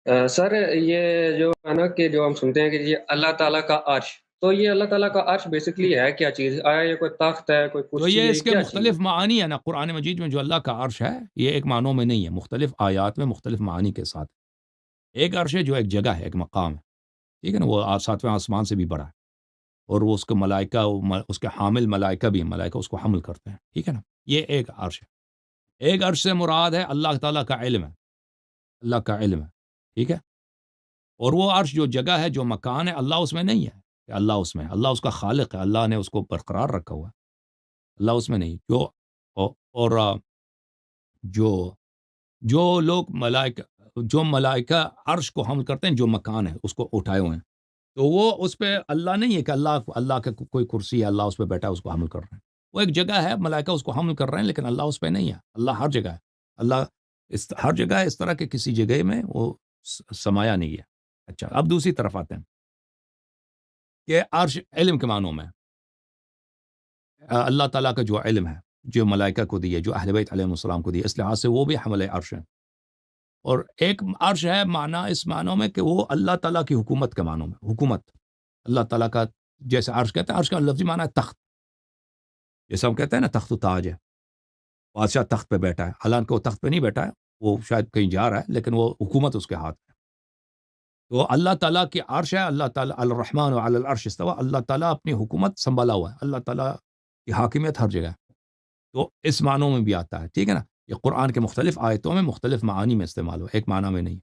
سر یہ جو ہے نا کہ جو ہم سنتے ہیں کہ یہ اللہ تعالیٰ کا عرش، تو یہ اللہ تعالیٰ کا عرش بیسکلی ہے کیا چیز؟ آیا یہ کوئی تخت ہے، کوئی تو کرسی یہ ہے، اس یہ کے کیا چیز ہے؟ مختلف معانی ہے نا قرآن مجید میں. جو اللہ کا عرش ہے یہ ایک معنوں میں نہیں ہے، مختلف آیات میں مختلف معانی کے ساتھ. ایک عرش ہے جو ایک جگہ ہے، ایک مقام ہے، ٹھیک ہے نا. وہ ساتویں آسمان سے بھی بڑا ہے، اور وہ اس کے ملائکہ، اس کے حامل ملائکہ بھی ہیں، ملائکہ اس کو حمل کرتے ہیں، ٹھیک ہے نا. یہ ایک عرش ہے. ایک عرش سے مراد ہے اللہ تعالیٰ کا علم ہے، اللہ کا علم ہے، ٹھیک ہے. اور وہ عرش جو جگہ ہے، جو مکان ہے، اللہ اس میں نہیں ہے کہ اللہ اس میں ہے. اللہ اس کا خالق ہے، اللہ نے اس کو برقرار رکھا ہوا ہے، اللہ اس میں نہیں. اور جو جو لوگ ملائکہ، جو ملائکہ عرش کو حمل کرتے ہیں، جو مکان ہے اس کو اٹھائے ہوئے ہیں، تو وہ اس پہ اللہ نہیں ہے کہ اللہ کا کوئی کرسی ہے، اللہ اس پہ بیٹھا ہے اس کو حمل کر رہے ہیں. وہ ایک جگہ ہے، ملائکہ اس کو حمل کر رہے ہیں، لیکن اللہ اس پہ نہیں ہے. اللہ ہر جگہ ہے. اللہ ہر جگہ ہے، اس طرح کے کسی جگہ میں وہ سمایا نہیں ہے. اچھا، اب دوسری طرف آتے ہیں کہ عرش علم کے معنوں میں اللہ تعالیٰ کا جو علم ہے، جو ملائکہ کو دیے، جو اہل بیت علیہ السلام کو دیے، اس لحاظ سے وہ بھی حمل عرش ہے. اور ایک عرش ہے معنی اس معنوں میں کہ وہ اللہ تعالیٰ کی حکومت کے معنوں میں، حکومت اللہ تعالیٰ کا. جیسے عرش کہتے ہیں، عرش کا لفظی معنی ہے تخت. جیسے ہم کہتے ہیں نا تخت و تاج ہے، بادشاہ تخت پہ بیٹھا ہے، حالانکہ وہ تخت پہ نہیں بیٹھا ہے، وہ شاید کہیں جا رہا ہے، لیکن وہ حکومت اس کے ہاتھ میں. تو اللہ تعالیٰ کی عرش ہے، اللہ تعالیٰ الرحمن علی العرش استوى، اللہ تعالیٰ اپنی حکومت سنبھالا ہوا ہے، اللہ تعالیٰ کی حاکمیت ہر جگہ ہے. تو اس معنوں میں بھی آتا ہے، ٹھیک ہے نا. یہ قرآن کے مختلف آیتوں میں مختلف معانی میں استعمال ہو، ایک معنی میں نہیں.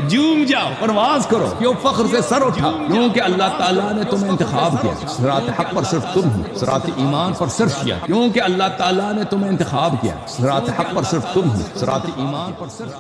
جھوم جاؤ، پرواز کرو، کیوں فخر سے سر اٹھا، کیونکہ اللہ تعالیٰ نے تمہیں انتخاب کیا. صراط حق پر صرف تم ہو، صراط ایمان پر صرف کیا، کیونکہ اللہ تعالیٰ نے تمہیں انتخاب کیا. صراط حق پر صرف تم ہو، صراط ایمان پر صرف